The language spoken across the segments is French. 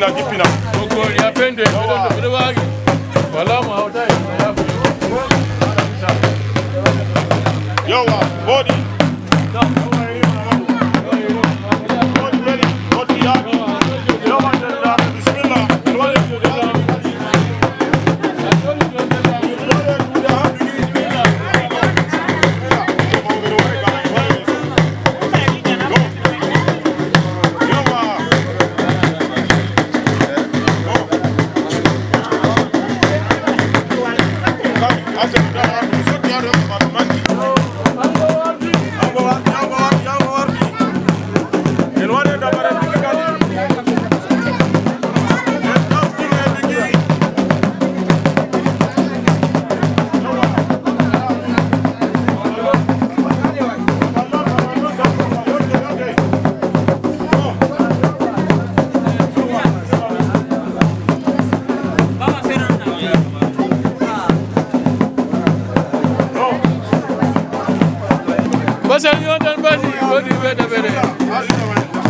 Gipina. Go ya pende. Wala mu hauta ya fi. Yawa, body. Basan yo dan basi bodi beda beda.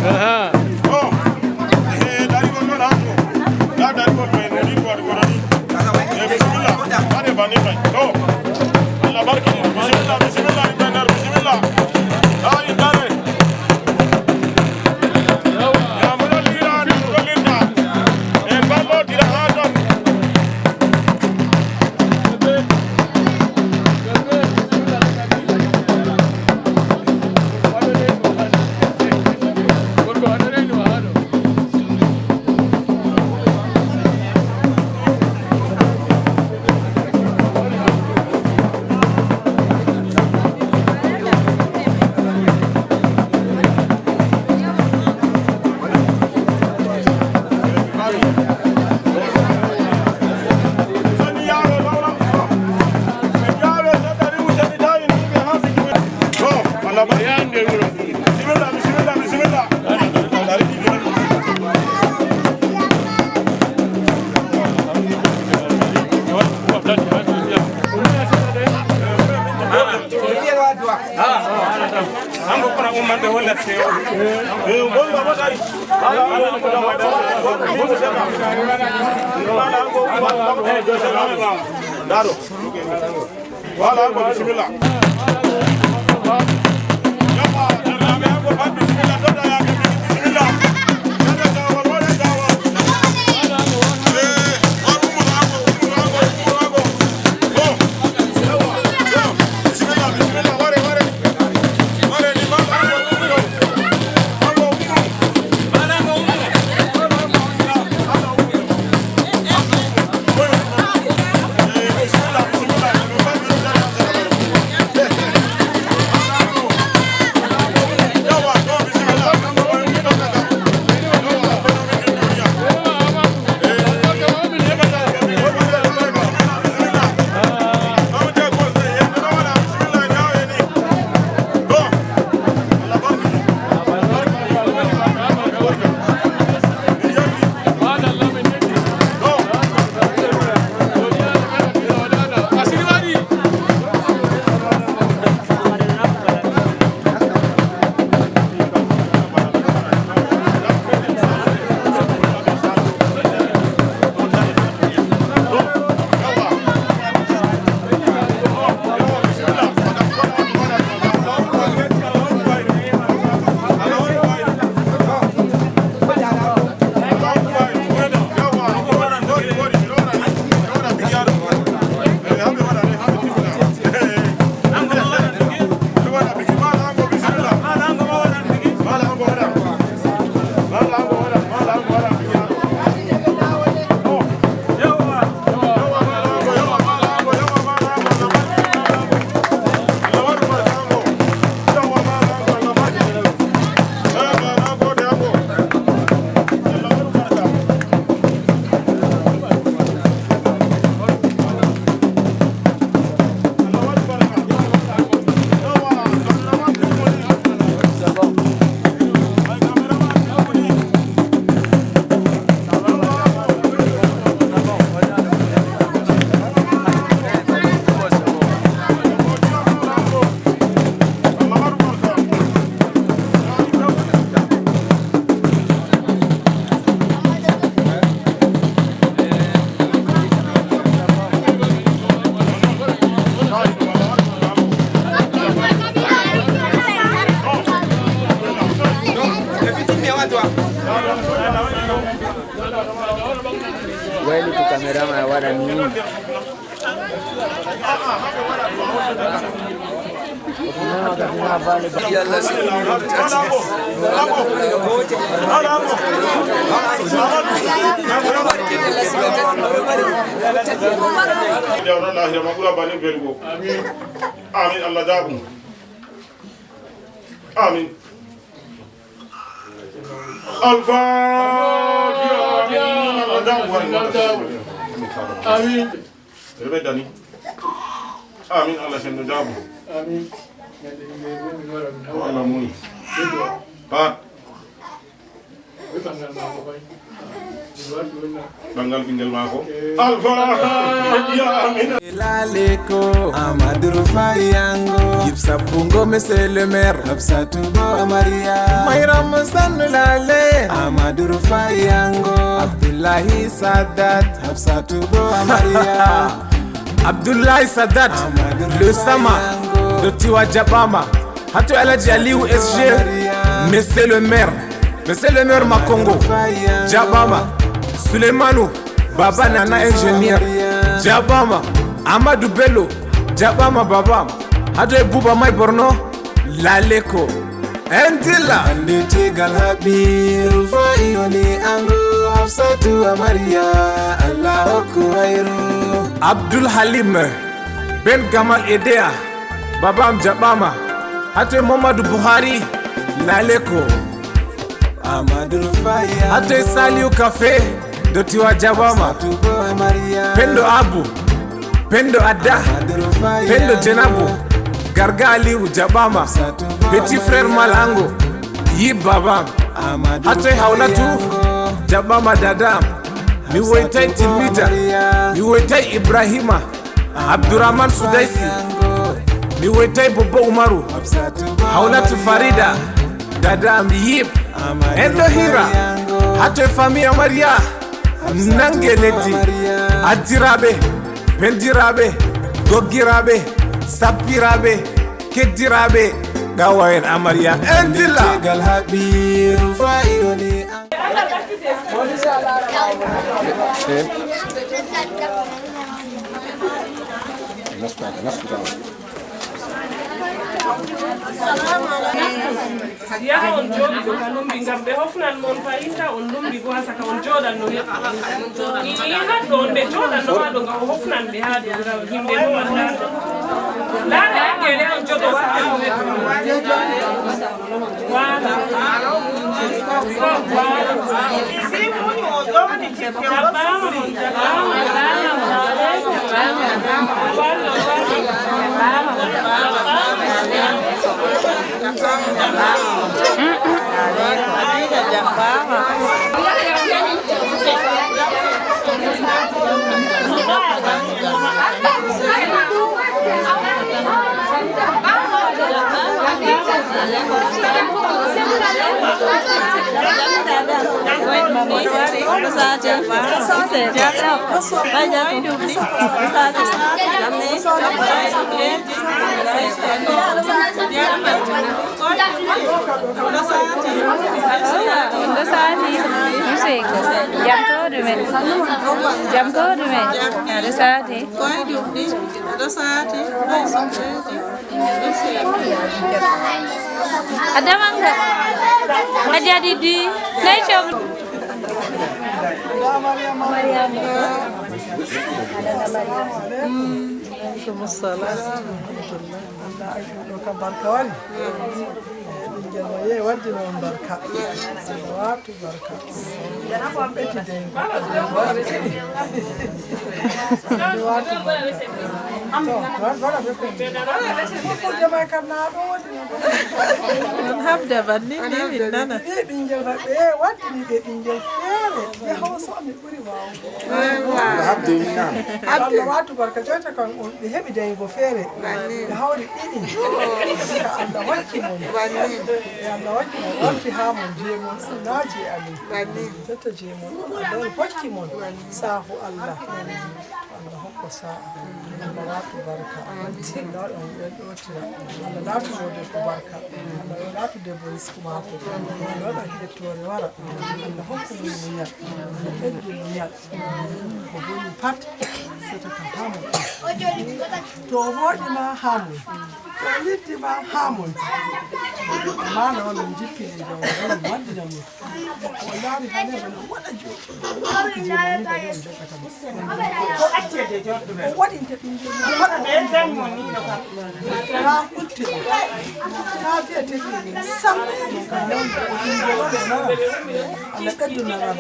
Aha. Oh. Dari ko non hango. Ya dari ko men ni ko ko ni. Bismillah. Ade bani mai. Oh. Allah barki. Bismillah bismillah indanar bismillah. Ay indare. Ya mo lira ni ko lira. En ballo dira hadon. Daro. Wala ko bismillah. Yapa, jarame ko fa bismillah doda ya ke bismillah. Kada dawa wala dawa. Bismillah bismillah ware ware. Ware ni mama. Amin Allah jabu. Amin. Al-Fatiha. Amin. Dani. Amin Allah sendo jabu. Amin. Allah muni. Pat. Bangal bingel mako. Al-Fatiha. Amin. Laleko Amadou Rufai yango Yipsa Bungo Monsieur le maire Absatou Bo Maria Mayram Sanu Lale Amadou Rufai yango Abdullahi Sadat Absatou Bo Maria Abdullahi Sadat le Sama de Tiwa Jabama Hatou Aladji Aliou SG Monsieur le maire Makongo Jabama Suleimanou Baba Nana ingénieur Jabama Amadou Bello Jabama Baba Hado Bouba May Borno Laleko Endila Anditi Galhabi Rufai Oni Ango Hafsatu Maria Allahu Kuhairu Abdul Halim Ben Gamal Edea Babam Jabama Hado Mamadou Buhari Laleko Amadou Rufai Hado Saliu Cafe de Tiwa Jabama Pendo Abu Pendo Adda Pendo Jenabu Garga Aliou Jabama Petit frère Malango Yib Baba Hatoy Haulatu Jabama Dada Mi woitay Tilmita Mi woitay Ibrahima Abdurrahman Sudaisi Mi woitay Bobo Umaru Haulatu Farida Dada mi Yib Endo Hira Hatoy Famille Maria Nangeleti Adirabe Pendirabe Gogirabe Sapirabe Kedirabe Gawain Amaria Endila Galhabi Rufai Oni Yaha on jooɗi ɗo ka lumbi ngam ɓe hofnan mon fayinta on lumbi bo ha saka on jooɗan no yahat ɗo on ɓe jooɗan no ha ɗo ngam o hofnan ɓe ha ɗo ngam yimɓe bo wallata laara engene on joɗo waɗɓe no Ada mangga? Ada di Nature. Mariam. laatu debbo risku maako waɗa hettore wara Allah hokkumo muñal ɓeddu muñal ko boni pat sotata hamon to woɗima hamon to yiddima hamon mana on min jippini ɗo on waddina min o laari hane bano waɗa jejemoni bani on jogatamo ko accede joɗɗume o waɗinte ɓinguel waɗa ha ɓutte ha fiyete ɓinguel sam ɓinguel on o nana Allah ɓeddunagal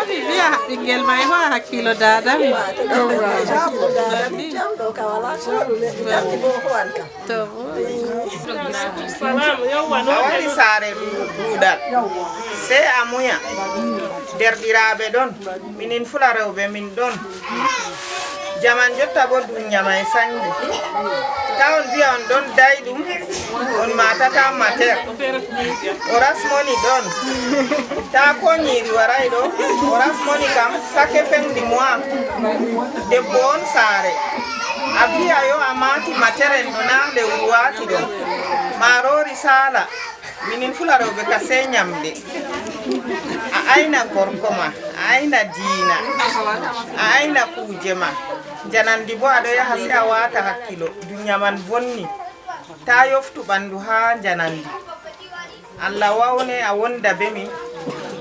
Biya ɓingel may ho hakkilo dada mi awari saare ɗuuɗal sey a muña derɗiraaɓe ɗon minin fula rewɓe min ɗon jaman jotta bo dunya may sañde ta on wiya on ɗon dayɗum on matata mater o rasmoni ɗon ta ko ñiiri waray ɗo o rasmoni kam sake fendi moi debbo on saare a wiya yo a mati materen ɗo na lewru wati ɗo marori sala minin fula rewɓe ka sey ñamde a ayna gorko ma a ayna diina a ayna kuuje ma janandi bo aɗo yaha si a wata hakkilo dunya man bonni ta yoftu ɓandu ha janandi Allah wawne a wonda be min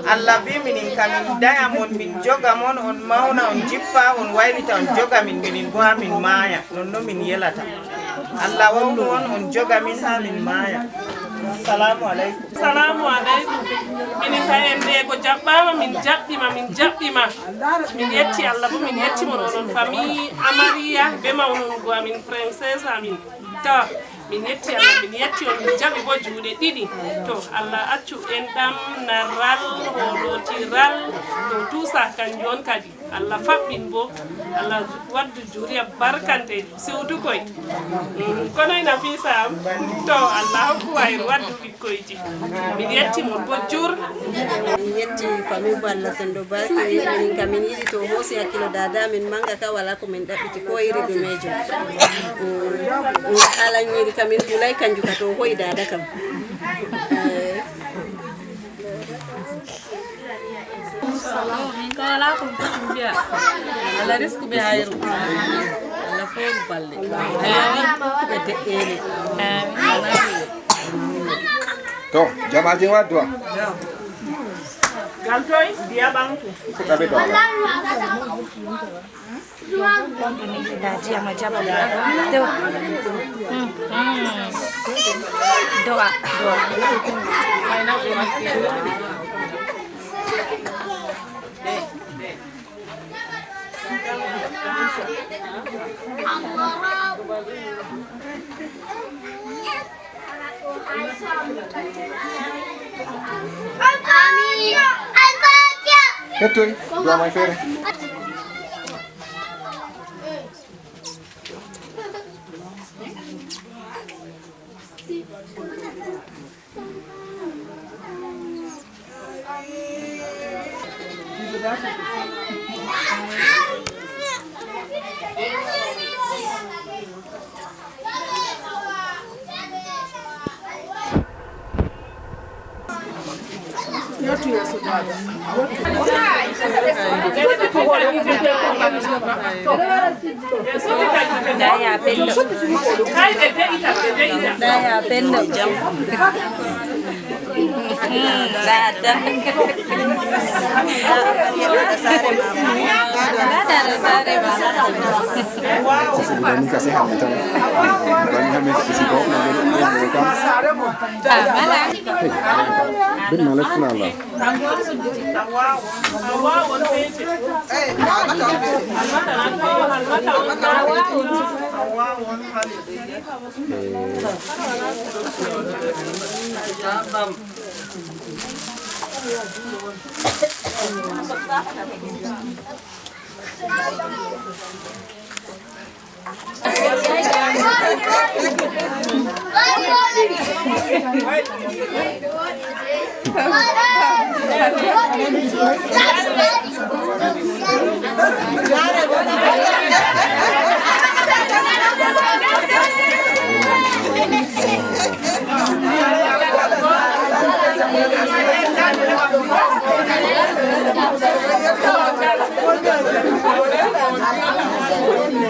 Allah bi minin kamin daya mon min joga mon on mauna on jippa on waylita on joga min minin bo ha min maya nonno min yelata Allah wawnu on joga min ha min maya. Assalamu alaikum. Assalamu alaikum. Minin ka ende ko jabbama min jabbima min yetti Allah bo min yetti mon on famille Amaria be mawnon go amin princesse amin ta min yetti Allah min yetti on min jabi bo juude didi to Allah accu en dam naral holotiral to tusa kanjon kadi Allah fabbin bo Allah waddu juriya barkante siwtu koy kono ina fisa to Allah ko way waddu bikkoyji min yetti mon bo jur min yetti famille bo Allah sendo barki min kamin yidi to hosi hakkilo dada min manga ka wala ko min dabbiti ko yiri be mejo ala nyiri kamin bulay kanju ka to hoy dada kam min ko ala ko biya ala risku be hayru ala foru balle be de'ele to jamaji wadwa Galtoy dia bantu ko tabe do daji ama jaba do doa Hettoy do may fere Daya Bello. Daya Bello. Ini kasih ham itu. Bukan ham itu sih kau nak mereka. Ben malas kenal lah.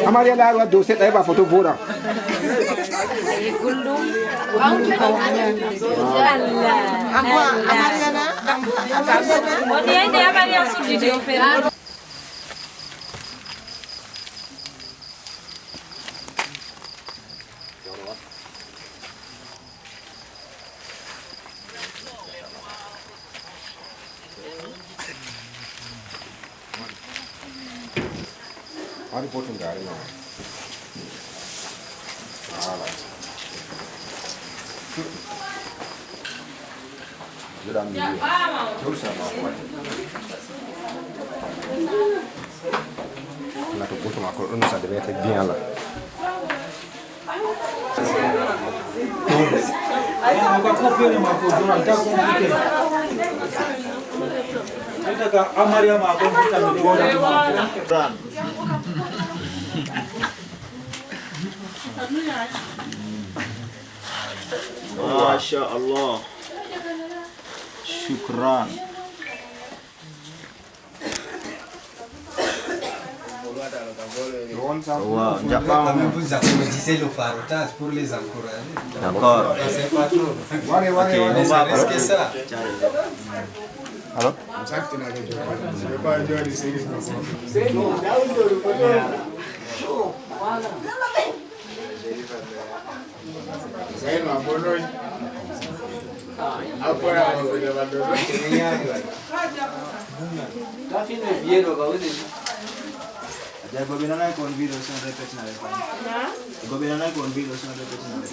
Amaria lah buat doset aja pak foto bola. Ada foto enggak ada? Jalan dulu. Terus sama aku. Nah, tu foto aku on ça devait être bien là. Masya Allah. Syukran. Wow, Japon. Vous applaudissez le farotage pour les encourager. D'accord. C'est pas trop. Mais ça risque ça. Alors? Ya, gobierno no hay con virus, no repete nada. El gobierno no hay con virus, no repete nada.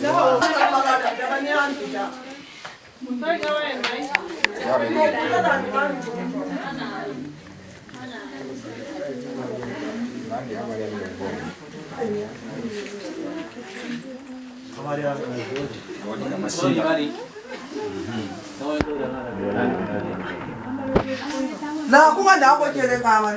Nah, aku nggak dapat jadi kawan.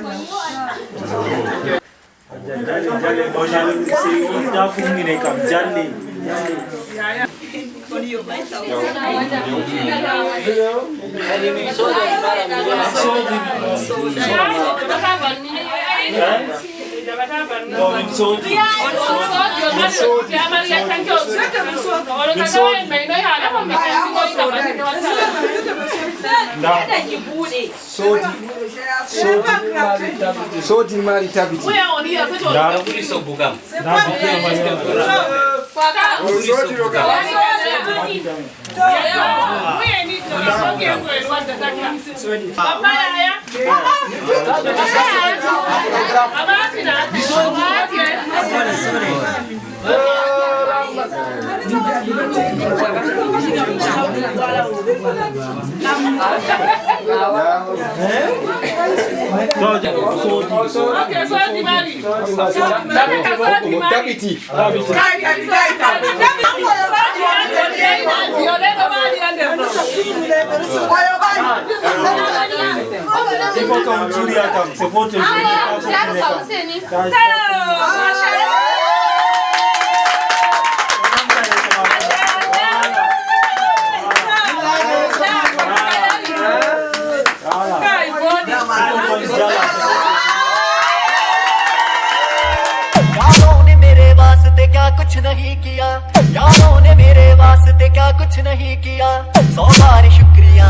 Sodi mari tabiti. कुछ नहीं किया यारों ने मेरे वास्ते क्या कुछ नहीं किया 100 बार शुक्रिया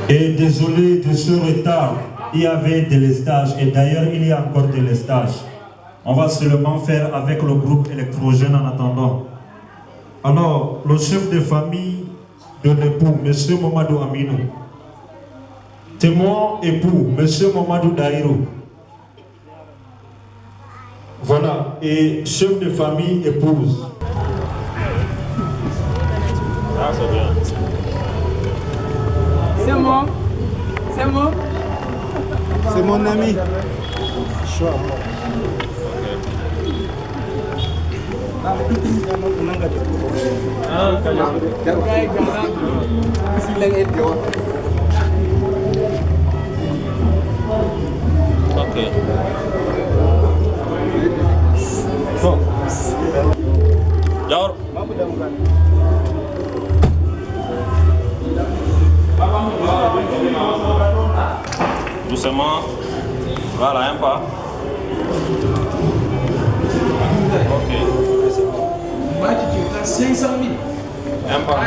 Et désolé de ce retard, il y avait des lestages et d'ailleurs il y a encore des lestages. On va seulement faire avec le groupe électrogène en attendant. Alors, le chef de famille de l'époux, M. Mamadou Aminou, témoin époux, M. Mamadou Daïro. Voilà, et chef de famille épouse. Ah, c'est bien. C'est moi. C'est moi. C'est mon ami. Ok. Bon. Jawar. Doucement. Voilà, un pas. Ok. Un pas.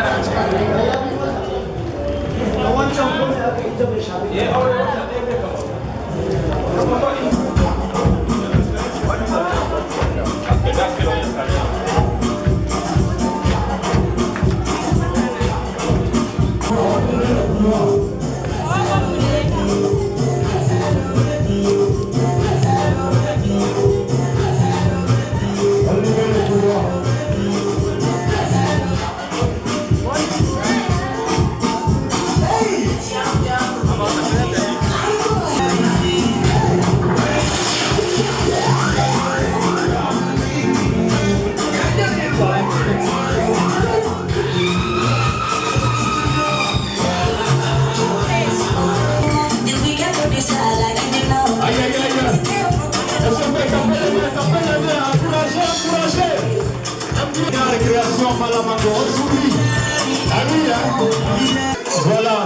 Voilà.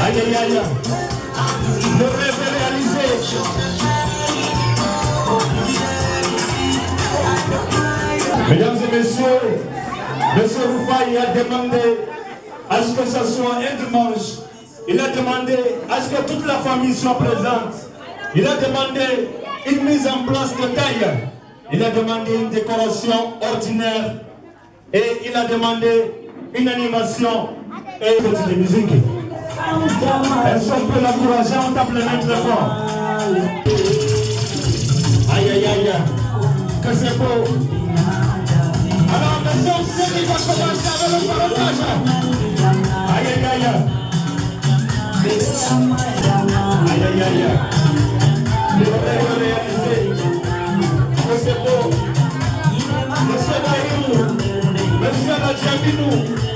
Aïe aïe aïe. Le rêve est réalisé. Mesdames et messieurs, M. Roufaï a demandé à ce que ce soit un dimanche. Il a demandé à ce que toute la famille soit présente. Il a demandé une mise en place de taille. Il a demandé une décoration ordinaire. Et il a demandé une animation et de musique. Est-ce qu'on peut l'encourager? On tape les mains très fort. Aïe aïe aïe. Que c'est beau. Alors maintenant, c'est qui va commencer avec le partage. Aïe aïe aïe. Aïe aïe aïe. Le rêve réalisé. Que c'est beau. Monsieur Daïrou. Monsieur Aladjaminou,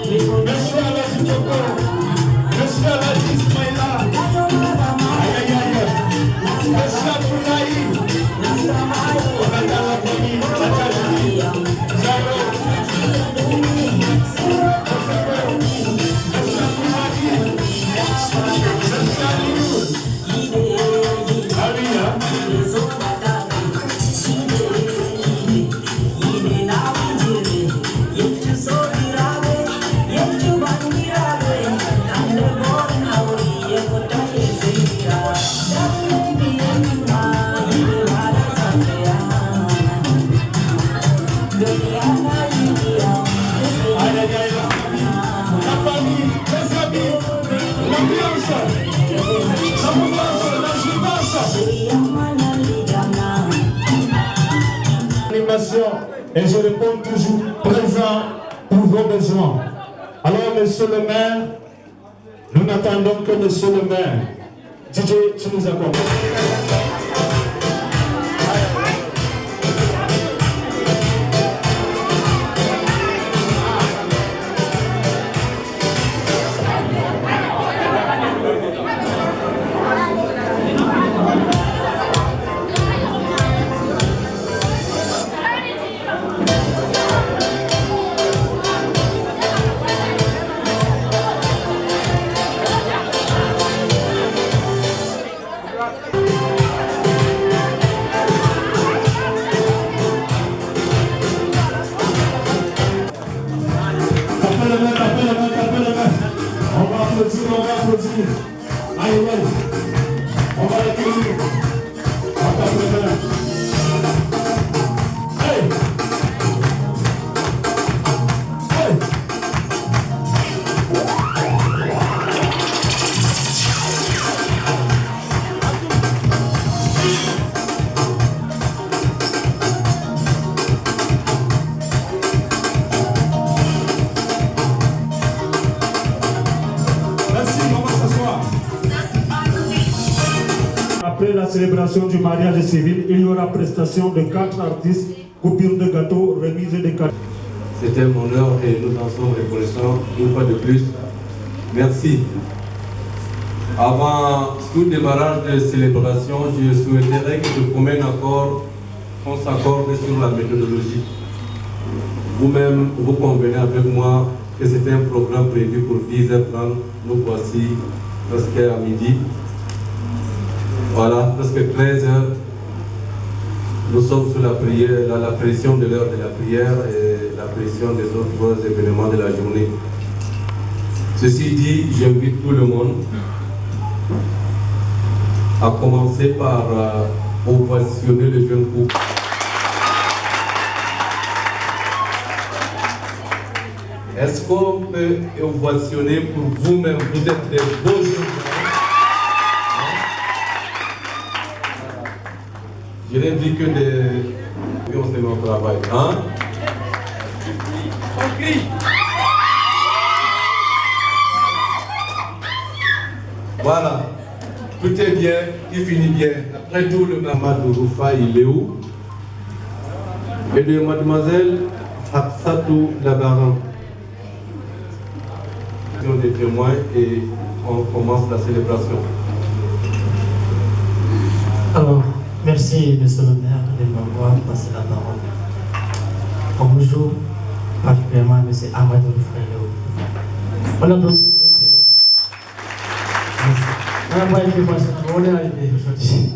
Monsieur Aladjitoko, Monsieur Aladjismaïla, aïe aïe aïe, Monsieur Aboulaï, on a dans la famille, Adjadji, Jaro, Monsieur Aboulaï, Monsieur Aliou, Alia. Et je réponds toujours présent pour vos besoins. Alors, monsieur le maire, nous n'attendons que monsieur le maire. DJ, tu nous accompagnes. Après la célébration du mariage civil, il y aura prestation de 4 artistes, coupure de gâteaux, remise de cadeaux. C'était mon honneur et nous en sommes reconnaissants une fois de plus. Merci. Avant tout démarrage de célébration, je souhaiterais que je promène encore qu'on s'accorde sur la méthodologie. Vous-même, vous convenez avec moi que c'était un programme prévu pour 10h30. Nous voici presque à midi. Voilà, presque 13h. Nous sommes sous la prière, la pression de l'heure de la prière et la pression des autres événements de la journée. Ceci dit, j'invite tout le monde à commencer par ovationner le jeune couple. Est-ce qu'on peut ovationner pour vous-même? Vous êtes des beaux jeunes gens. Je n'ai dit que des... On se met au travail. Hein? On crie. Voilà. Tout est bien, il finit bien. Après tout, le Mamadou Roufa, il est où? Et de mademoiselle Hapsatou Labaran. Des témoins et on commence la célébration. Alors, merci monsieur le maire de m'avoir passé la parole. Bonjour, particulièrement monsieur Amadou Roufa. On a besoin de on est arrivé aujourd'hui.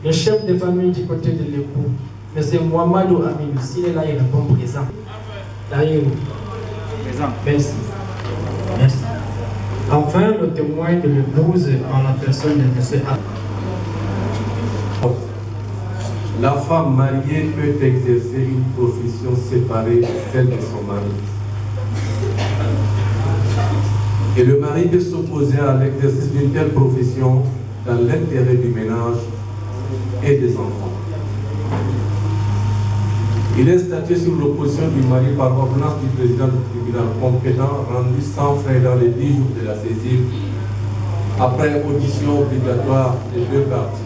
Le chef de famille du côté de l'époux, M. Mohamedou Aminou, s'il est là, il répond présent. D'ailleurs, présent. Merci. Merci. Enfin, le témoin de l'épouse en la personne de M. La femme mariée peut exercer une profession séparée de celle de son mari. Et le mari peut s'opposer à l'exercice d'une telle profession dans l'intérêt du ménage et des enfants. Il est statué sur l'opposition du mari par ordonnance du président du tribunal compétent rendu sans frais dans les 10 jours de la saisine, après audition obligatoire des deux parties.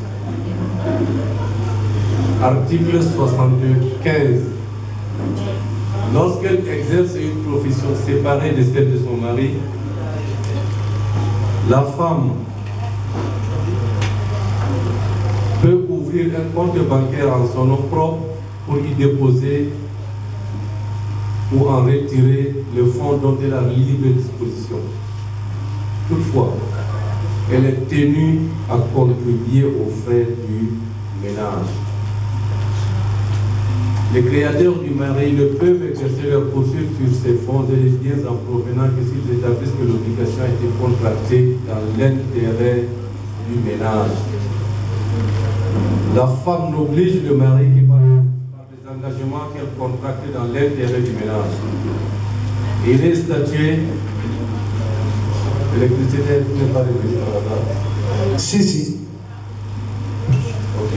Article 62.15. Lorsqu'elle exerce une profession séparée de celle de son mari, la femme peut ouvrir un compte bancaire en son nom propre pour y déposer ou en retirer le fonds dont elle a libre disposition. Toutefois, elle est tenue à contribuer aux frais du ménage. Les créateurs du mari ne peuvent exercer leur poursuite sur ces fonds et les biens en provenance que s'ils établissent que l'obligation a été contractée dans l'intérêt du ménage. La femme n'oblige le mari que par les engagements qu'elle contracte dans l'intérêt du ménage. Il est statué, l'électricité n'est pas réglée par là. Si. Ok.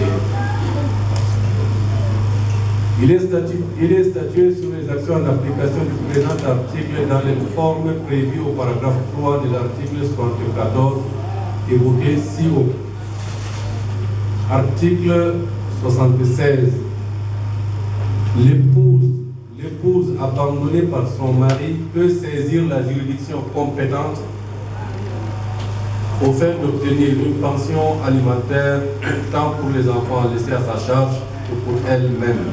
Il est statué sur les actions en application du présent article dans les formes prévues au paragraphe 3 de l'article 74 évoqué si haut. Article 76. L'épouse abandonnée par son mari peut saisir la juridiction compétente au fait d'obtenir une pension alimentaire tant pour les enfants laissés à sa charge que pour elle-même.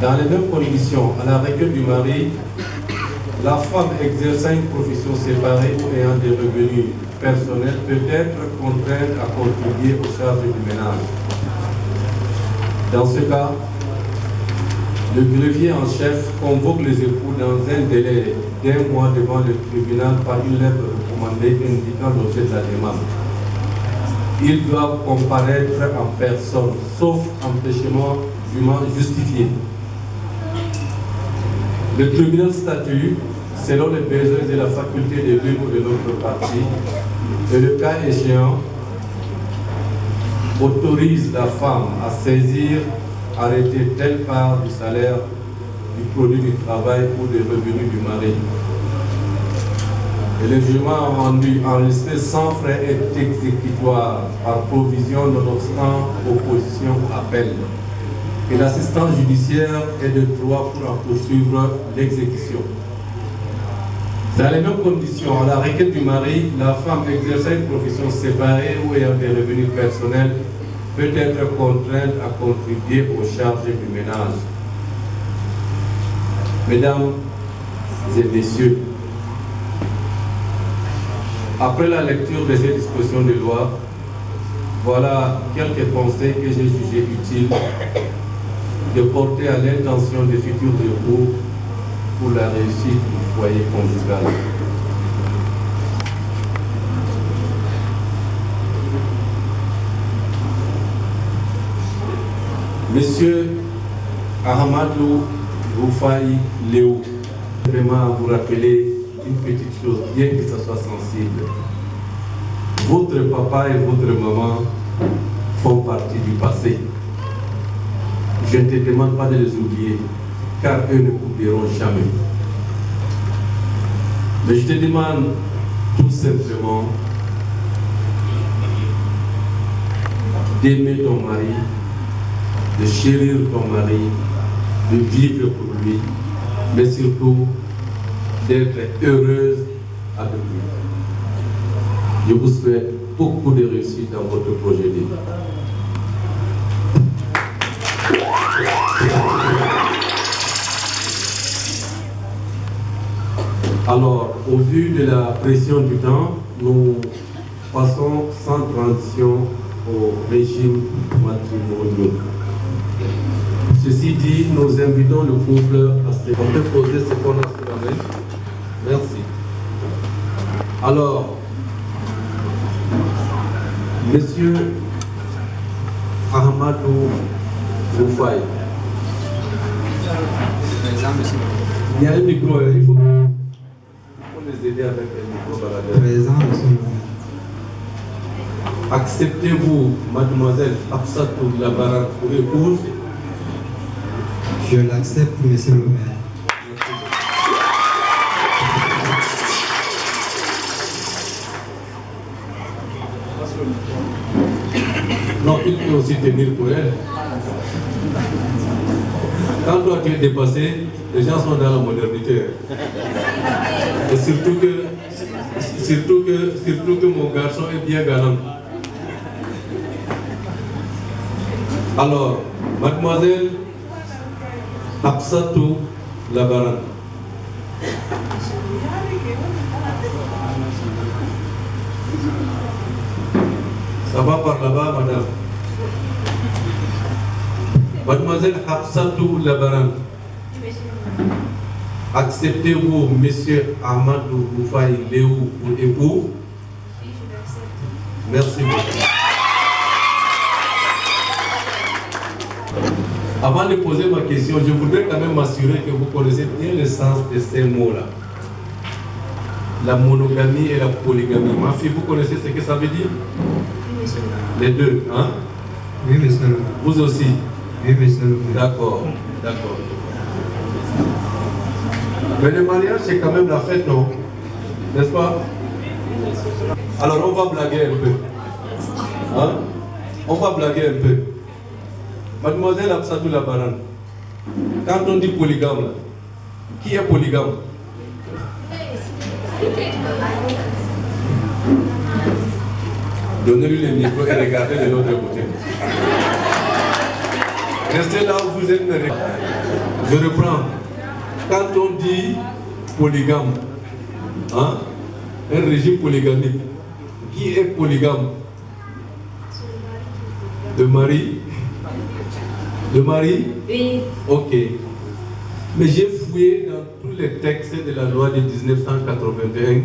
Dans les mêmes conditions, à la requête du mari, la femme exerçant une profession séparée ou ayant des revenus personnels peut être contrainte à contribuer aux charges du ménage. Dans ce cas, le greffier en chef convoque les époux dans un délai d'1 mois devant le tribunal par une lettre recommandée indiquant l'objet de la demande. Ils doivent comparaître en personne, sauf empêchement dûment justifié. Le tribunal statue, selon les besoins et la faculté de l'une ou de l'autre partie, et le cas échéant, autorise la femme à saisir, arrêter telle part du salaire, du produit du travail ou des revenus du mari. Et le jugement rendu enregistré sans frais est exécutoire par provision nonobstant opposition appel. Et l'assistance judiciaire est de droit pour en poursuivre l'exécution. Dans les mêmes conditions, à la requête du mari, la femme exerçant une profession séparée ou ayant des revenus personnels peut être contrainte à contribuer aux charges du ménage. Mesdames et messieurs, après la lecture de ces dispositions de loi, voilà quelques conseils que j'ai jugés utiles de porter à l'intention des futurs époux pour la réussite du foyer conjugal. Monsieur Ahmadou Rufai Léo, vraiment vous rappeler une petite chose, bien que ça soit sensible. Votre papa et votre maman font partie du passé. Je ne te demande pas de les oublier, car eux ne t'oublieront jamais. Mais je te demande tout simplement d'aimer ton mari, de chérir ton mari, de vivre pour lui, mais surtout d'être heureuse avec lui. Je vous souhaite beaucoup de réussite dans votre projet de vie. Alors, au vu de la pression du temps, nous passons sans transition au régime matrimonial. Ceci dit, nous invitons le couple à se poser ce qu'on a sur la main. Merci. Alors, Monsieur Ahmadou Rufai. Il y a un micro, il faut les aider avec un micro baladeur. Acceptez-vous, mademoiselle Absatou Labaran, pour épouse? Je l'accepte, monsieur le maire. Non, il peut aussi tenir pour elle. Quand toi tu es dépassé, les gens sont dans la modernité. Et surtout que mon garçon est bien galant. Alors, mademoiselle Absatou Labaran. Ça va par là-bas, madame. Mademoiselle Absatou Labaran. Acceptez-vous, monsieur Ahmadou Rufai Léo, pour époux? Merci beaucoup. Avant de poser ma question, je voudrais quand même m'assurer que vous connaissez bien le sens de ces mots-là. La monogamie et la polygamie. Ma fille, vous connaissez ce que ça veut dire? Les deux, hein? Oui, monsieur. Vous aussi? Oui, monsieur. D'accord, d'accord. Mais le mariage, c'est quand même la fête, non? N'est-ce pas? Alors on va blaguer un peu. Hein? On va blaguer un peu. Mademoiselle Absatou Labaran, quand on dit polygame, là, qui est polygame? Donnez-lui le micro et regardez de l'autre côté. Restez là où vous êtes. Je reprends. Quand on dit polygame, hein, un régime polygamique, qui est polygame? Le mari? Le mari? Oui. Ok. Mais j'ai fouillé dans tous les textes de la loi de 1981.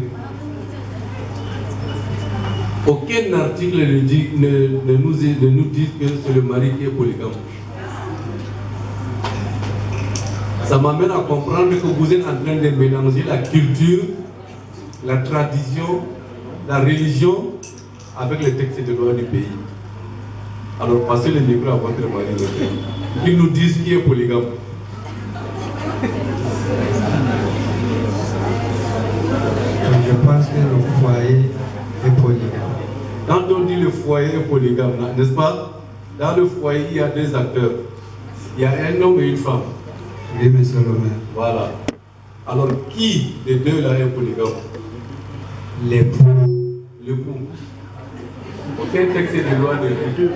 Aucun article ne nous dit que c'est le mari qui est polygame. Ça m'amène à comprendre que vous êtes en train de mélanger la culture, la tradition, la religion avec les textes de loi du pays. Alors passez le micro à votre mari. Qu'ils nous disent qui est polygame. Je pense que le foyer est polygame. Quand on dit le foyer est polygame, n'est-ce pas? Dans le foyer, il y a deux acteurs. Il y a un homme et une femme. Oui, monsieur le maire. Voilà. Alors, qui des deux là est polygame? L'époux. L'époux. Aucun texte de loi de l'époux.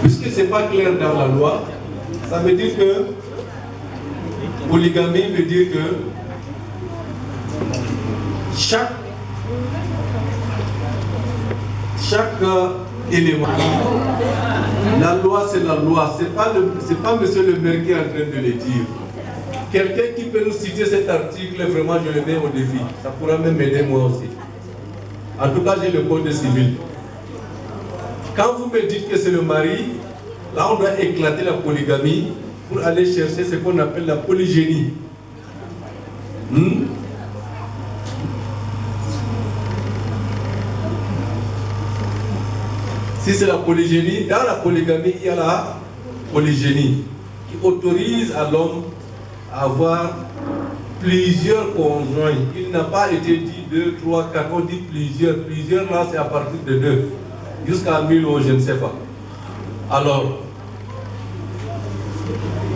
Puisque ce n'est pas clair dans la loi, ça veut dire que polygamie veut dire que chaque élément, la loi c'est la loi, c'est pas monsieur le maire qui est en train de le dire. Quelqu'un qui peut nous citer cet article, vraiment je le mets au défi, ça pourra même m'aider moi aussi. En tout cas j'ai le code civil. Quand vous me dites que c'est le mari, là on doit éclater la polygamie pour aller chercher ce qu'on appelle la polygénie. Si c'est la polygénie, dans la polygamie, il y a la polygénie qui autorise à l'homme à avoir plusieurs conjoints. Il n'a pas été dit 2, 3, 4, on dit plusieurs. Plusieurs là c'est à partir de 2. Jusqu'à 1000 ou je ne sais pas. Alors,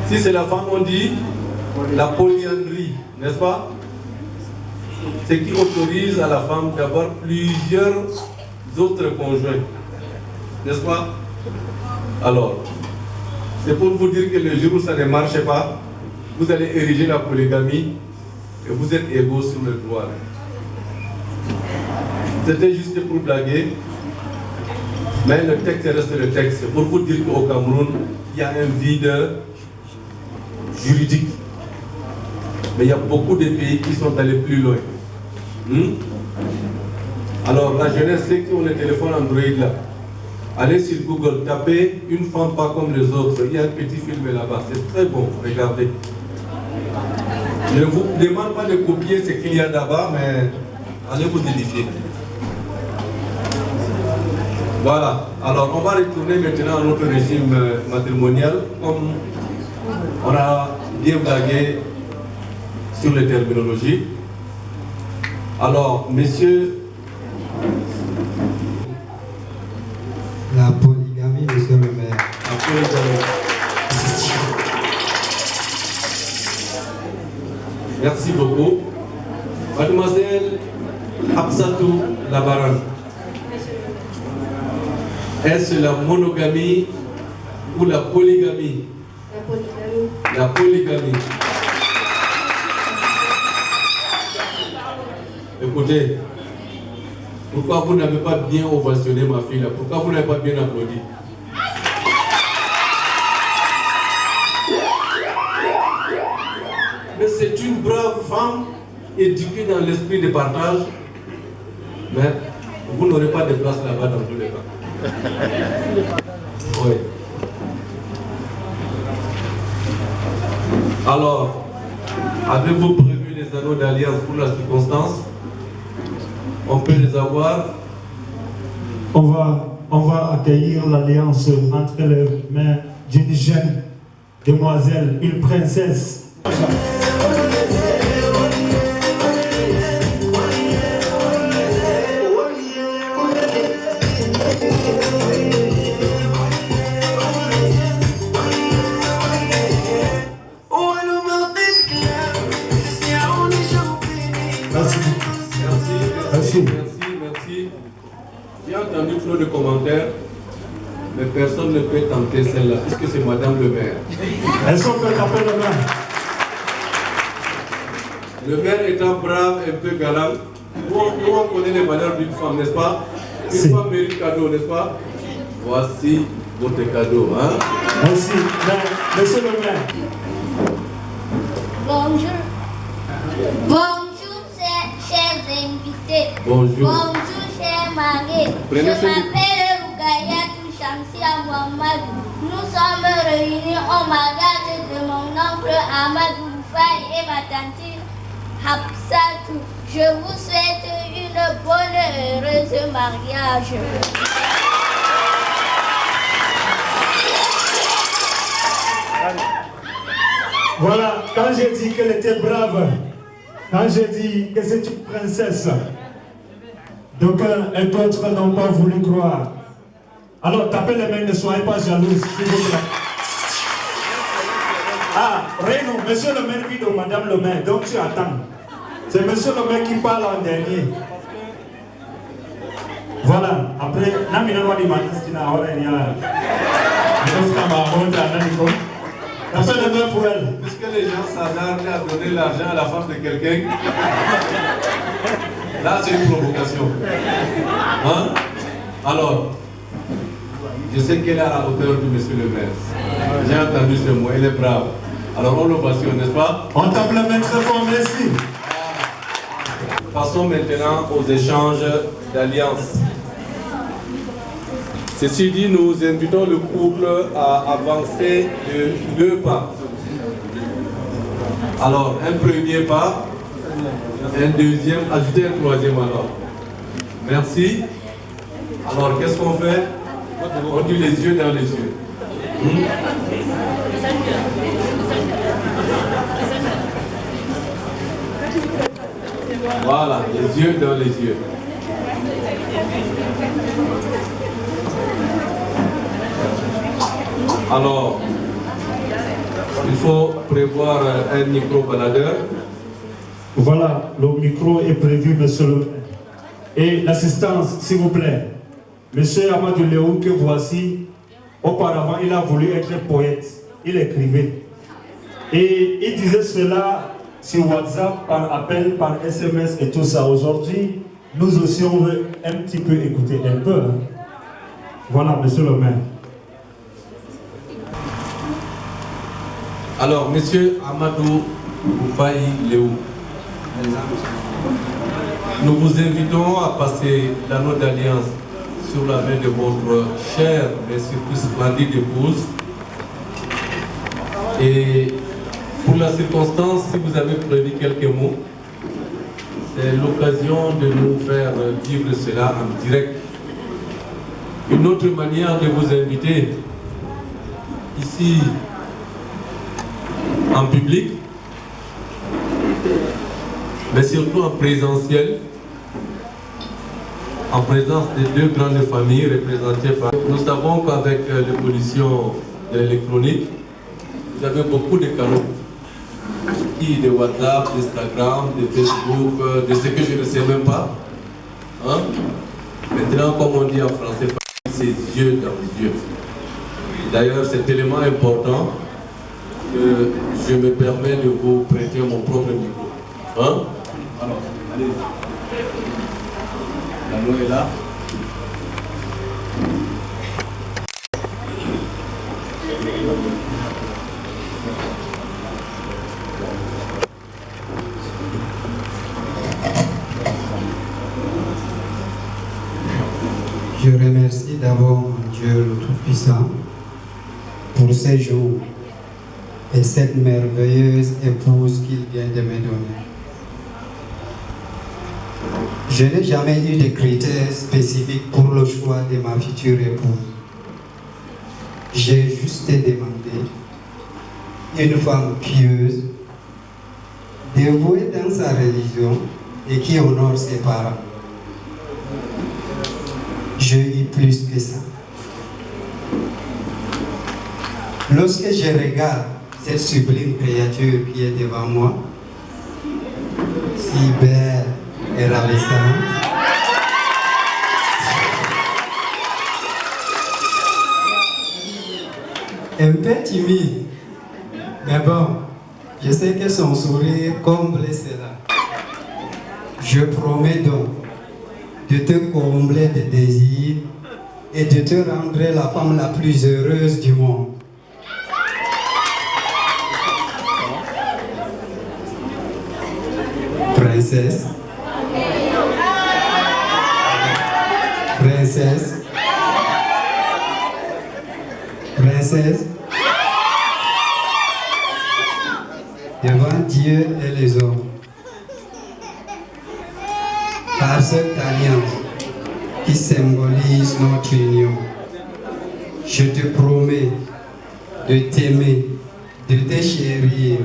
si c'est la femme, on dit la polyandrie, n'est-ce pas? Ce qui autorise à la femme d'avoir plusieurs autres conjoints. N'est-ce pas? Alors, c'est pour vous dire que le jour où ça ne marche pas, vous allez ériger la polygamie et vous êtes égaux sur le droit. C'était juste pour blaguer, mais le texte reste le texte. C'est pour vous dire qu'au Cameroun, il y a un vide juridique. Mais il y a beaucoup de pays qui sont allés plus loin. Alors, la jeunesse, ceux qui ont le téléphone Android là, allez sur Google, tapez une femme pas comme les autres. Il y a un petit film là-bas, c'est très bon, regardez. Je ne vous demande pas de copier ce qu'il y a là-bas, mais allez vous édifier. Voilà, alors on va retourner maintenant à notre régime matrimonial, comme on a bien blagué sur les terminologies. Alors, messieurs, la polygamie, monsieur le maire. La polygamie. Merci beaucoup. Mademoiselle Absatou Labaran, est-ce la monogamie ou la polygamie? La polygamie. Écoutez, pourquoi vous n'avez pas bien ovationné ma fille là? Pourquoi vous n'avez pas bien applaudi? Mais c'est une brave femme éduquée dans l'esprit de partage. Mais vous n'aurez pas de place là-bas dans tous les cas. Oui. Alors, avez-vous prévu les anneaux d'alliance pour la circonstance? On peut les avoir. On va accueillir l'alliance entre les mains d'une jeune demoiselle, une princesse. j'ai entendu trop de commentaires, mais personne ne peut tenter celle-là, puisque c'est Madame le maire. Est-ce qu'on peut taper le maire? Le maire étant brave, un peu galant, nous on connaît les valeurs d'une femme, n'est-ce pas? Une femme mérite cadeau, n'est-ce pas? Voici votre cadeau. Hein? Merci. Monsieur le maire. Bonjour. Bonjour, chers invités. Bonjour. Bonjour, chers mariés. Je m'appelle Rugayatou Shamsia Mohamadou. Nous sommes réunis au mariage de mon oncle Amadou Faye et ma tante Hapsatou. Je vous souhaite une bonne et heureuse mariage. Voilà, quand j'ai dit qu'elle était brave, quand j'ai dit que c'est une princesse, donc et d'autres n'ont pas voulu croire. Alors tapez les mains, ne soyez pas jalouses, s'il vous plaît. Ah, Reino, monsieur le maire vit de madame le maire, donc tu attends. C'est monsieur le maire qui parle en dernier. Voilà, après, Namina di Matistina, Orenia. Puisque les gens s'attardent à donner l'argent à la femme de quelqu'un, là c'est une provocation. Hein? Alors, je sais qu'elle est à la hauteur de monsieur le maire. J'ai entendu ce mot, elle est brave. Alors on l'ovation, n'est-ce pas? On tape la main très fort, merci. Passons maintenant aux échanges d'alliance. Ceci dit, nous invitons le couple à avancer de 2 pas. Alors, un premier pas, un deuxième, ajouter un troisième alors. Merci. Alors, qu'est-ce qu'on fait? On dit les yeux dans les yeux. Voilà, les yeux dans les yeux. Alors, il faut prévoir un micro-baladeur. Voilà, le micro est prévu, monsieur le maire. Et l'assistance, s'il vous plaît. Monsieur Amadou Léou, que voici, auparavant, il a voulu être poète. Il écrivait. Et il disait cela sur WhatsApp, par appel, par SMS et tout ça. Aujourd'hui, nous aussi, on veut un petit peu écouter un peu. Hein. Voilà, monsieur le maire. Alors, monsieur Amadou Faye Léou, nous vous invitons à passer l'anneau d'alliance sur la main de votre chère mais surtout splendide épouse. Et pour la circonstance, si vous avez prévu quelques mots, c'est l'occasion de nous faire vivre cela en direct. Une autre manière de vous inviter ici en public, mais surtout en présentiel, en présence des 2 grandes familles représentées par... Nous savons qu'avec l'évolution de l'électronique, vous avez beaucoup de canaux, de WhatsApp, d'Instagram, de Facebook, de ce que je ne sais même pas. Hein? Maintenant, comme on dit en français, c'est yeux dans les yeux. D'ailleurs, c'est tellement important que je me permets de vous prêter mon propre micro. Hein? Alors, allez. L'anneau est là. Je remercie d'abord mon Dieu le Tout-Puissant pour ces jours et cette merveilleuse épouse qu'il vient de me donner. Je n'ai jamais eu de critères spécifiques pour le choix de ma future épouse. J'ai juste demandé une femme pieuse, dévouée dans sa religion et qui honore ses parents. J'ai eu plus que ça. Lorsque je regarde cette sublime créature qui est devant moi, si belle et ravissante, un peu timide. Mais bon, je sais que son sourire comble cela. Je promets donc de te combler de désirs et de te rendre la femme la plus heureuse du monde. Princesse. Princesse. Princesse. Devant Dieu et les hommes. Par cette alliance qui symbolise notre union, je te promets de t'aimer, de te chérir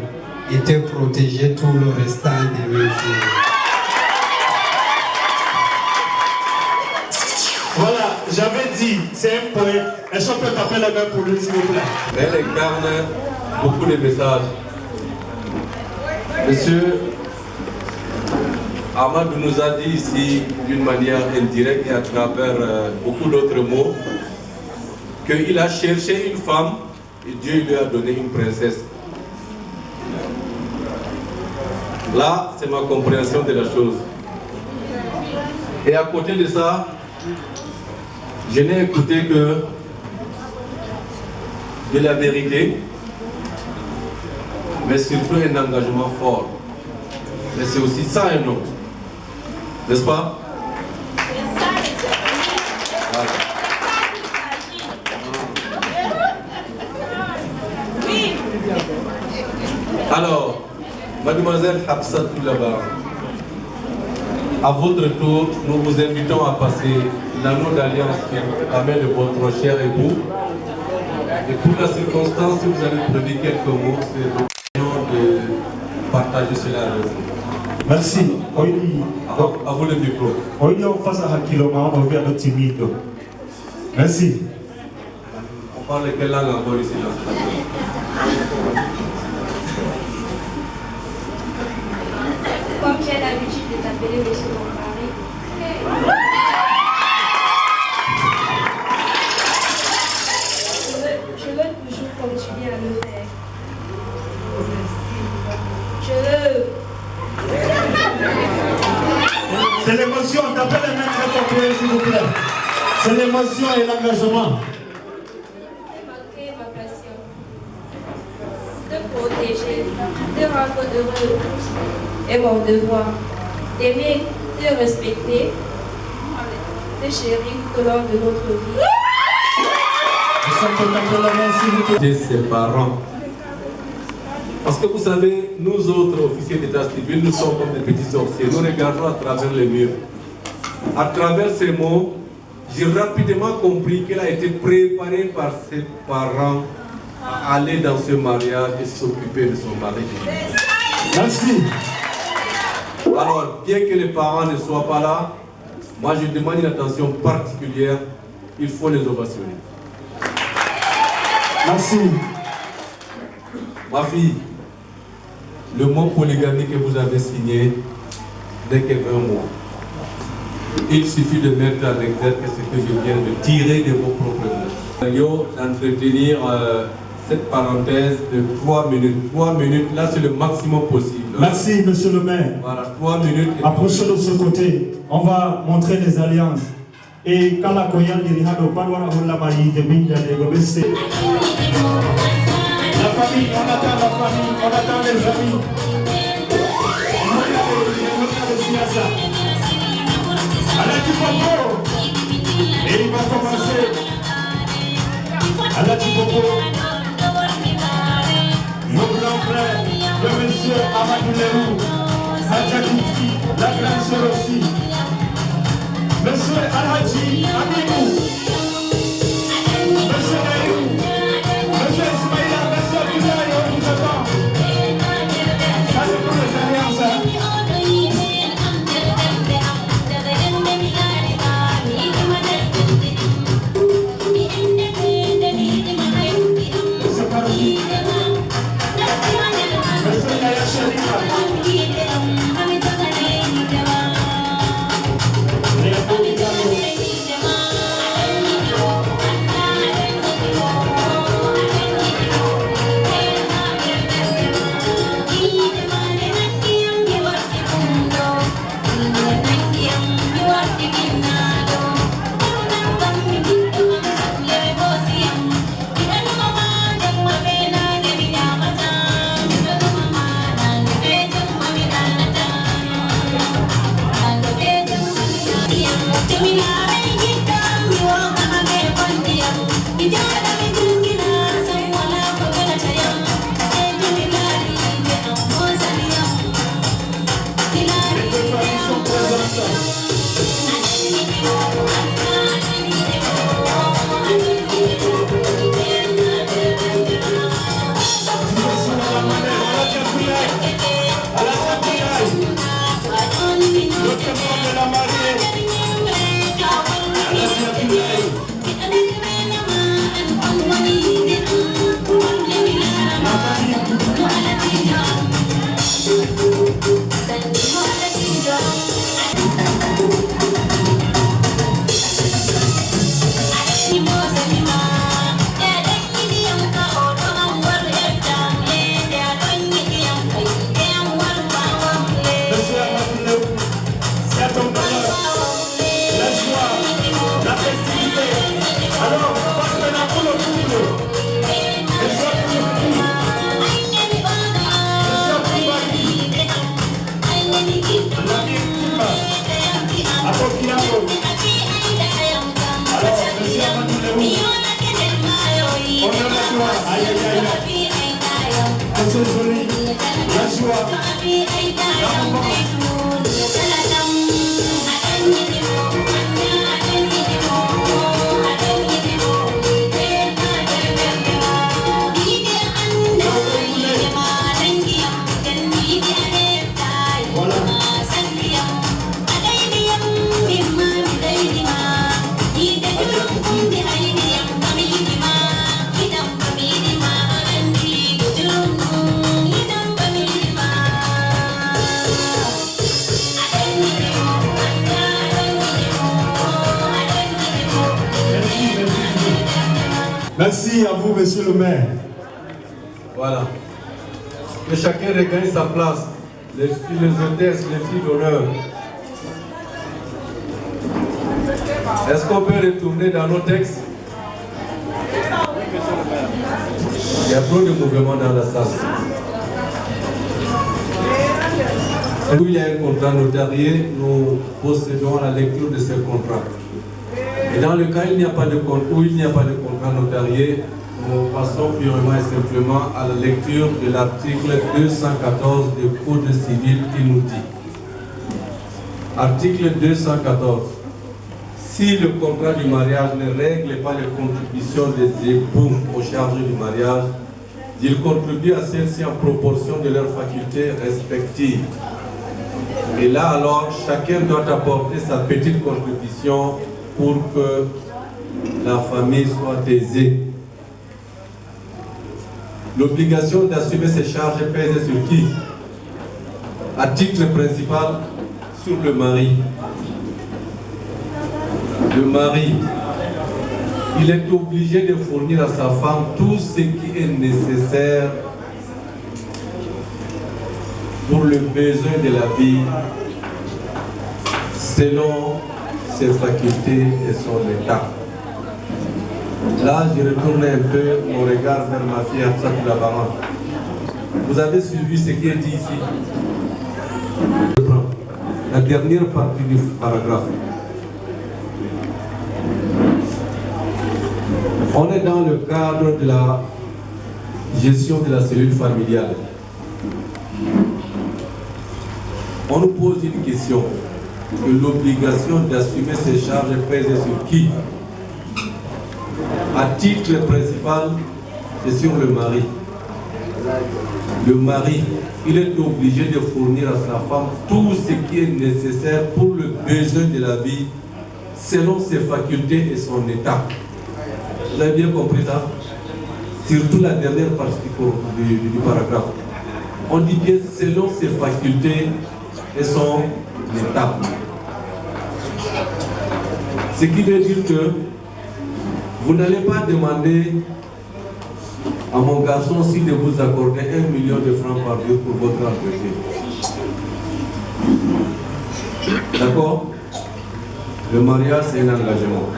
et te protéger tout le restant de mes jours. Voilà, j'avais dit, c'est un poète. Est-ce qu'on peut taper la main pour lui, s'il vous plaît? Elle incarne beaucoup de messages. Monsieur Amadou nous a dit ici, d'une manière indirecte et à travers beaucoup d'autres mots, qu'il a cherché une femme et Dieu lui a donné une princesse. Là, c'est ma compréhension de la chose. Et à côté de ça, je n'ai écouté que de la vérité, mais surtout un engagement fort. Mais c'est aussi ça un homme, n'est-ce pas? Voilà. Alors, mademoiselle Hafsatou là-bas, à votre tour, nous vous invitons à passer l'anneau d'alliance sur la main de votre cher époux. Et pour la circonstance, si vous avez prévu quelques mots, c'est l'occasion de partager cela avec vous. Merci. À vous le micro. On est face à Hakiloma, on revient à notre timide. Merci. On parle de quelle langue encore ici là? Comme j'ai l'habitude de t'appeler monsieur mon mari, je veux toujours continuer à le faire. Je veux. C'est l'émotion, tapez les mains très fort, s'il vous plaît. C'est l'émotion et l'engagement. Marquer ma passion, de protéger, de rendre heureux, et mon devoir, d'aimer, de respecter, de chérir tout au long de notre vie. De ses parents. Parce que vous savez, nous autres officiers d'état civil, nous sommes comme des petits sorciers. Nous regardons à travers les murs. À travers ces mots, j'ai rapidement compris qu'elle a été préparée par ses parents à aller dans ce mariage et s'occuper de son mari. Merci. Alors, bien que les parents ne soient pas là, moi je demande une attention particulière. Il faut les ovationner. Merci. Ma fille, le mot polygamie que vous avez signé n'est que 20 mois. Il suffit de mettre en exergue ce que je viens de tirer de vos propres mots. Yo, d'entretenir cette parenthèse de 3 minutes. 3 minutes, là c'est le maximum possible. Merci, monsieur le maire. Voilà, 3 minutes. Approchez de ce côté. On va montrer les alliances. Et quand la Koyan dirihado, Padwara Hulamayi de Binja de Gobese. La famille, on attend la famille, on attend les amis. Alati Popo. Et il va commencer. Alati Popo. Nos grands frères, le monsieur Amadou Lerou, Hadjadouti, la grande sœur aussi. Monsieur Alhaji Amidou. Monsieur Nayou. Monsieur Ismaïla, monsieur Abdoulaye, on vous attend. Ça c'est pour les alliances. Merci à vous, monsieur le maire. Voilà. Que chacun regagne sa place. Les hôtesses, les filles d'honneur. Est-ce qu'on peut retourner dans nos textes? Il y a trop de mouvements dans la salle. Où il y a un contrat notarié, nous procédons à la lecture de ce contrat. Et dans le cas où il n'y a pas de contrat notarié, nous passons purement et simplement à la lecture de l'article 214 du Code civil qui nous dit. Article 214. Si le contrat du mariage ne règle pas les contributions des époux aux charges du mariage, ils contribuent à celles-ci en proportion de leurs facultés respectives. Et là alors, chacun doit apporter sa petite contribution pour que la famille soit aisée. L'obligation d'assumer ces charges pèse sur qui? À titre principal, sur le mari. Le mari, il est obligé de fournir à sa femme tout ce qui est nécessaire pour le besoin de la vie, selon ses facultés et son état. Là, je retourne un peu mon regard vers ma fille Absatou Labama. Vous avez suivi ce qui est dit ici? La dernière partie du paragraphe. On est dans le cadre de la gestion de la cellule familiale. On nous pose une question, que l'obligation d'assumer ces charges pèse sur qui? À titre principal, c'est sur le mari. Le mari, il est obligé de fournir à sa femme tout ce qui est nécessaire pour le besoin de la vie, selon ses facultés et son état. Vous avez bien compris ça? Surtout la dernière partie du paragraphe. On dit bien selon ses facultés et son état. Ce qui veut dire que vous n'allez pas demander à mon garçon si de vous accorder 1 million de francs par jour pour votre entretien. D'accord? Le mariage, c'est un engagement.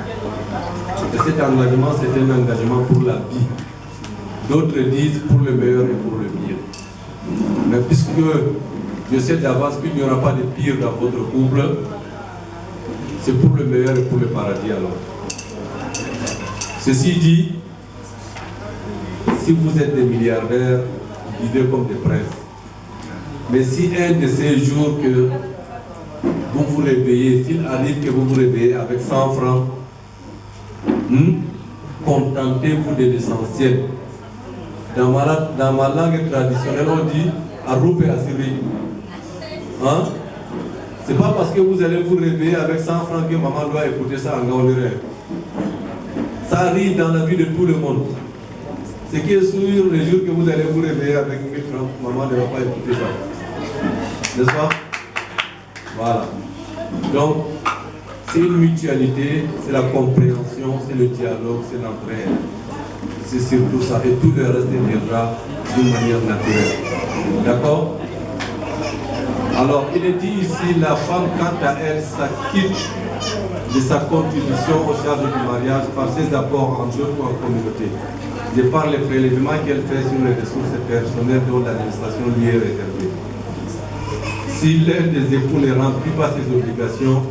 Et cet engagement, c'est un engagement pour la vie. D'autres disent pour le meilleur et pour le pire. Mais puisque je sais d'avance qu'il n'y aura pas de pire dans votre couple, c'est pour le meilleur et pour le paradis alors. Ceci dit, si vous êtes des milliardaires, vivez comme des princes. Mais si un de ces jours que vous vous réveillez, s'il arrive que vous vous réveillez avec 100 francs, contentez-vous de l'essentiel. Dans ma langue traditionnelle, on dit Aroupe et Assiri. Hein? C'est pas parce que vous allez vous réveiller avec 100 francs que maman doit écouter ça en gauléré. Ça arrive dans la vie de tout le monde. Ce qui est sûr, le jour que vous allez vous réveiller avec 1000 francs, maman ne va pas écouter ça. N'est-ce pas? Voilà. Donc, c'est une mutualité, c'est la compréhension, c'est le dialogue, c'est l'entraide. C'est surtout ça. Et tout le reste viendra d'une manière naturelle. D'accord? Alors, il est dit ici, la femme, quant à elle, s'acquitte de sa contribution aux charges du mariage par ses apports en dehors ou en communauté, de par les prélèvements qu'elle fait sur les ressources personnelles dont l'administration lui est réservée. Si l'un des époux ne remplit pas ses obligations,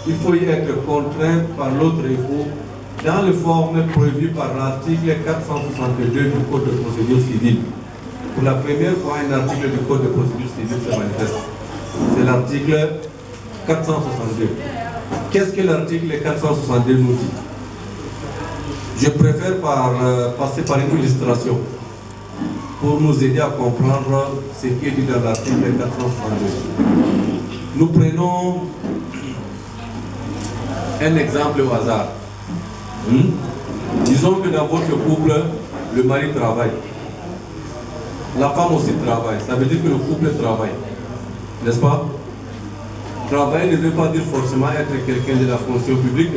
il faut y être contraint par l'autre époux dans les formes prévues par l'article 462 du Code de procédure civile. Pour la première fois, un article du Code de procédure civile se manifeste. C'est l'article 462. Qu'est-ce que l'article 462 nous dit? Je préfère passer par une illustration pour nous aider à comprendre ce qui est dit dans l'article 462. Nous prenons un exemple au hasard. Disons que dans votre couple, le mari travaille. La femme aussi travaille. Ça veut dire que le couple travaille. N'est-ce pas? Travailler ne veut pas dire forcément être quelqu'un de la fonction publique.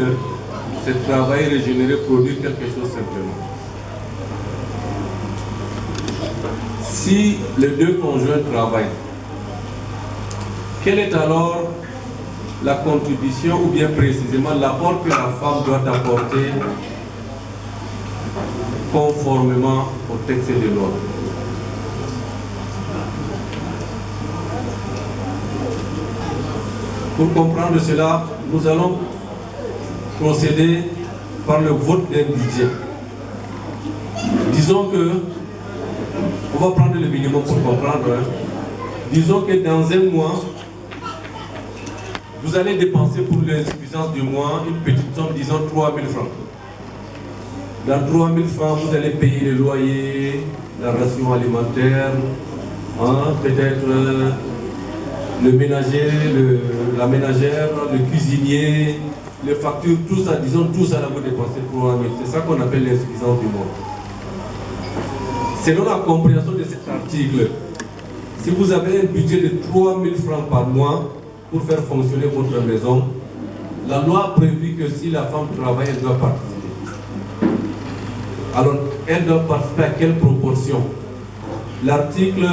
C'est travailler, régénérer, produire quelque chose simplement. Si les deux conjoints travaillent, quelle est alors la contribution ou bien précisément l'apport que la femme doit apporter conformément au texte de loi? Pour comprendre cela, nous allons procéder par le vote d'un budget. Disons que, on va prendre le minimum pour comprendre, hein. Disons que dans un mois, vous allez dépenser pour l'insuffisance du mois une petite somme, disons 3 000 francs. Dans 3 000 francs, vous allez payer le loyer, la ration alimentaire, hein, peut-être le ménager, la ménagère, le cuisinier, les factures, tout ça, disons tout ça, là vous dépensez 3 000. C'est ça qu'on appelle l'insuffisance du mois. Selon la compréhension de cet article, si vous avez un budget de 3 000 francs par mois pour faire fonctionner votre maison, la loi a prévu que si la femme travaille, elle doit participer. Alors, elle doit participer à quelle proportion? L'article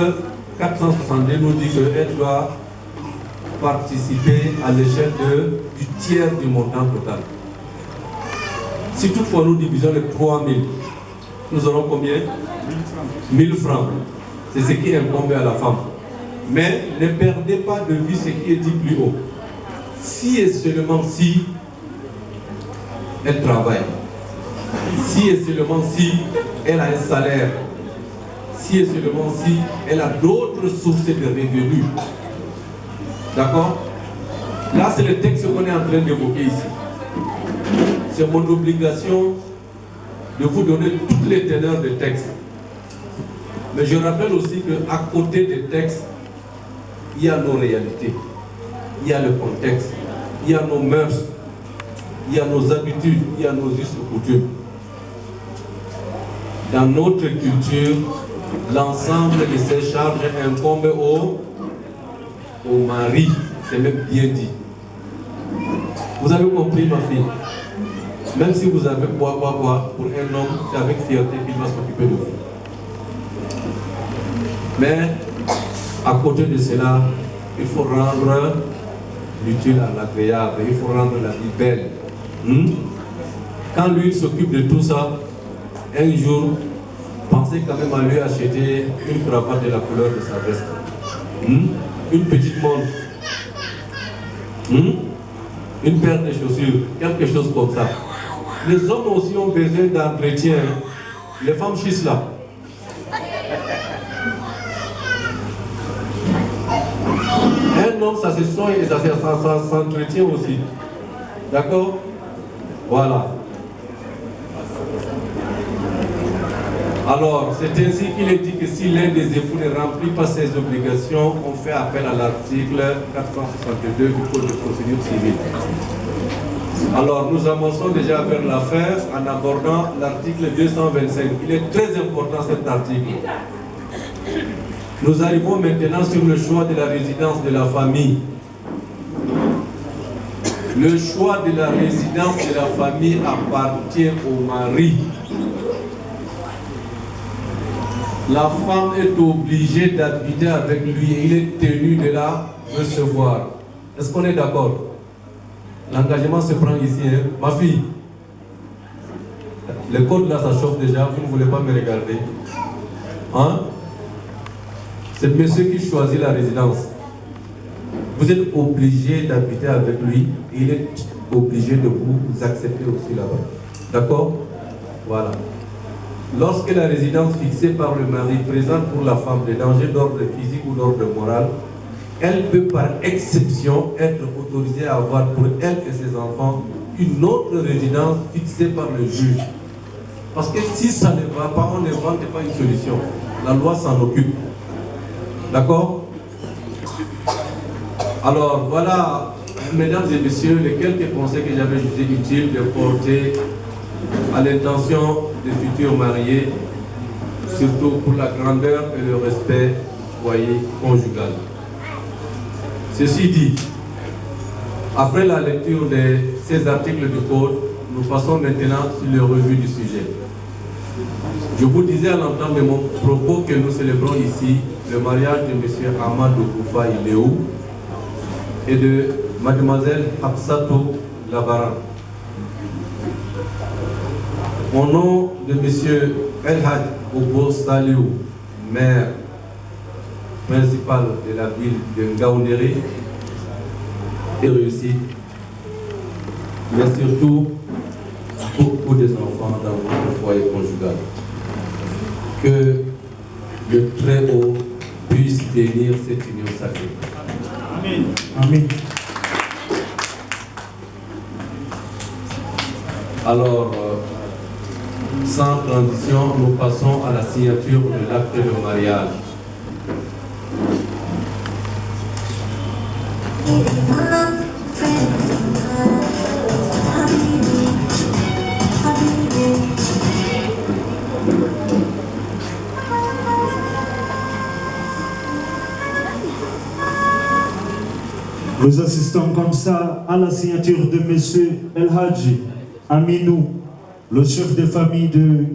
462 nous dit qu'elle doit participer à l'échelle du tiers du montant total. Si toutefois nous divisons les 3 000, nous aurons combien? 1 000 francs. C'est ce qui incombe à la femme. Mais ne perdez pas de vue ce qui est dit plus haut. Si et seulement si elle travaille, si et seulement si elle a un salaire, si et seulement si elle a d'autres sources de revenus. D'accord? Là, c'est le texte qu'on est en train d'évoquer ici. C'est mon obligation de vous donner toutes les teneurs des textes. Mais je rappelle aussi qu'à côté des textes, il y a nos réalités, il y a le contexte, il y a nos mœurs, il y a nos habitudes, il y a nos us et coutumes. Dans notre culture, l'ensemble de ces charges incombent au mari, c'est même bien dit. Vous avez compris, ma fille? Même si vous avez quoi, pour un homme, c'est avec fierté qu'il va s'occuper de vous. Mais, à côté de cela, il faut rendre l'utile à l'agréable, il faut rendre la vie belle. Quand lui s'occupe de tout ça, un jour, pensez quand même à lui acheter une cravate de la couleur de sa veste. Une petite montre. Une paire de chaussures, quelque chose comme ça. Les hommes aussi ont besoin d'entretien. Les femmes chissent là. Un homme, ça se soigne et ça s'entretient aussi. D'accord? Voilà. Alors, c'est ainsi qu'il est dit que si l'un des époux ne remplit pas ses obligations, on fait appel à l'article 462 du Code de procédure civile. Alors, nous avançons déjà vers la fin en abordant l'article 225. Il est très important cet article. Nous arrivons maintenant sur le choix de la résidence de la famille. Le choix de la résidence de la famille appartient au mari. La femme est obligée d'habiter avec lui et il est tenu de la recevoir. Est-ce qu'on est d'accord? L'engagement se prend ici, hein? Ma fille, le code là ça chauffe déjà, vous ne voulez pas me regarder. Hein? C'est monsieur qui choisit la résidence. Vous êtes obligé d'habiter avec lui et il est obligé de vous accepter aussi là-bas. D'accord? Voilà. Lorsque la résidence fixée par le mari présente pour la femme des dangers d'ordre physique ou d'ordre moral, elle peut par exception être autorisée à avoir pour elle et ses enfants une autre résidence fixée par le juge. Parce que si ça ne va pas, on n'invente pas une solution. La loi s'en occupe. D'accord? Alors voilà, mesdames et messieurs, les quelques conseils que j'avais jugé utile de porter à l'intention des futurs mariés, surtout pour la grandeur et le respect foyer conjugal. Ceci dit, après la lecture de ces articles du Code, nous passons maintenant sur le revue du sujet. Je vous disais à l'entente de mon propos que nous célébrons ici le mariage de M. Amadou Koufaï Léou et de Mademoiselle Absato Labaran. Au nom de M. Elhad Obo Saliou, maire principal de la ville de Ngaoundéré, et réussite, mais surtout beaucoup des enfants dans votre foyer conjugal. Que le Très-Haut puisse bénir cette union sacrée. Amen. Amen. Alors, sans transition, nous passons à la signature de l'acte de mariage. Nous assistons comme ça à la signature de M. El Hadji Aminou, le chef de famille du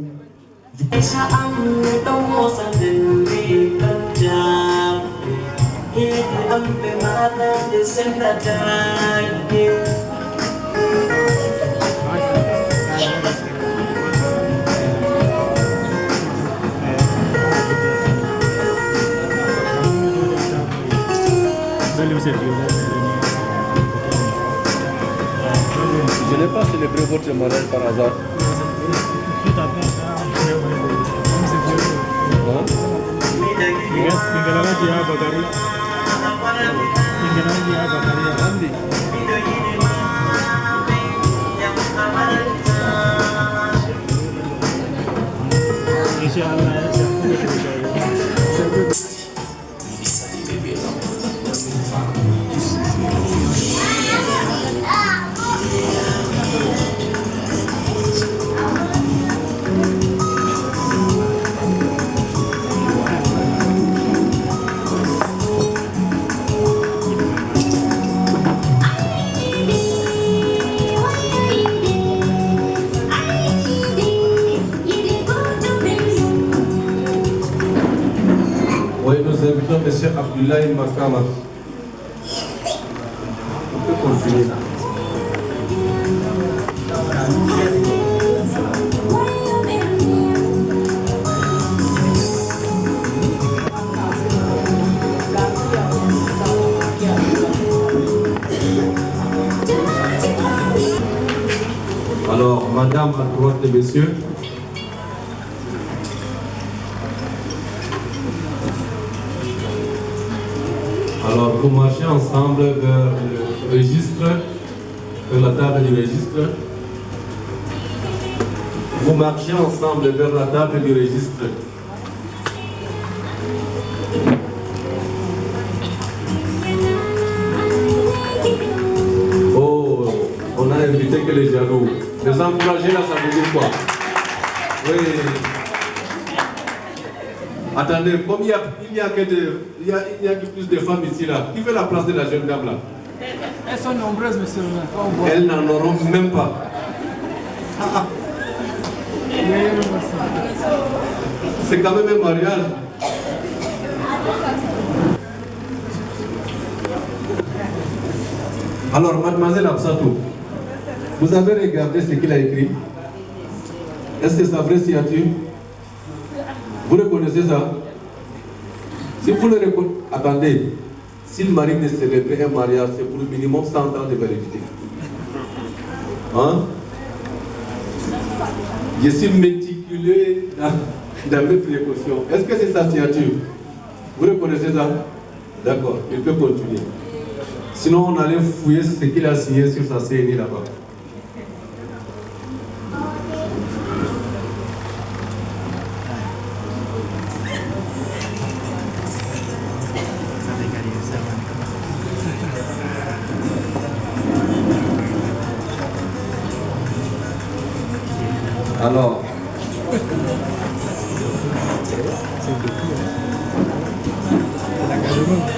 Je n'ai pas célébré votre mariage par hasard. Oui, nous invitons M. Abdoulaye Makama. On peut continuer. Alors, madame à droite de messieurs. Alors, vous marchez ensemble vers le registre, vers la table du registre. Vous marchez ensemble vers la table du registre. Oh, on a invité que les jaloux. Les encourager là, ça veut dire quoi? Oui. Attendez, comme il n'y a que plus de femmes ici là, qui fait la place de la jeune dame là? Elles sont nombreuses, monsieur le maire. Elles n'en auront même pas. C'est quand même un mariage. Alors, mademoiselle Absatou, vous avez regardé ce qu'il a écrit? Est-ce que c'est sa vraie signature? Vous reconnaissez ça? Si vous le reconnaissez, attendez, si le mari ne célébrait un mariage, c'est pour le minimum 100 ans de validité. Hein? Je suis méticuleux dans mes précautions. Est-ce que c'est sa signature? Vous reconnaissez ça? D'accord, il peut continuer. Sinon, on allait fouiller ce qu'il a signé sur sa CNI là-bas. Alors,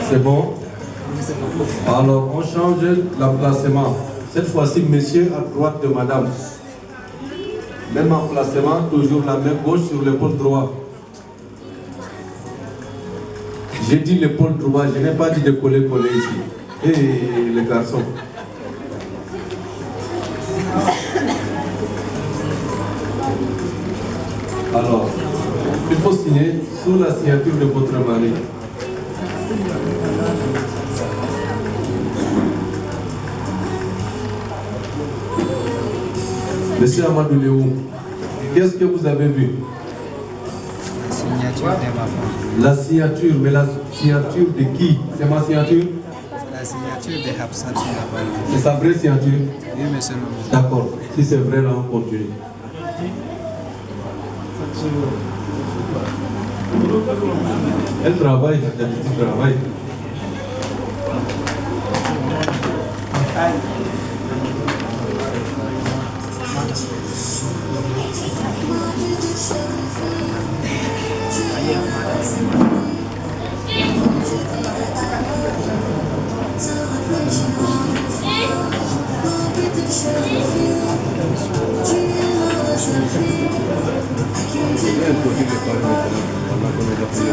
c'est bon? Alors, on change l'emplacement. Cette fois-ci, monsieur à droite de madame. Même emplacement, toujours la main gauche sur l'épaule droite. J'ai dit l'épaule droite, je n'ai pas dit de coller ici. Et les garçons. Alors, il faut signer sous la signature de votre mari. Monsieur Amadou Léo, qu'est-ce que vous avez vu? La signature de ma femme. La signature, mais la signature de qui? C'est ma signature? La signature de Hapsatou. C'est sa vraie signature? Oui, monsieur. D'accord. Si c'est vrai, là, on continue. Elle travaille, elle travaille.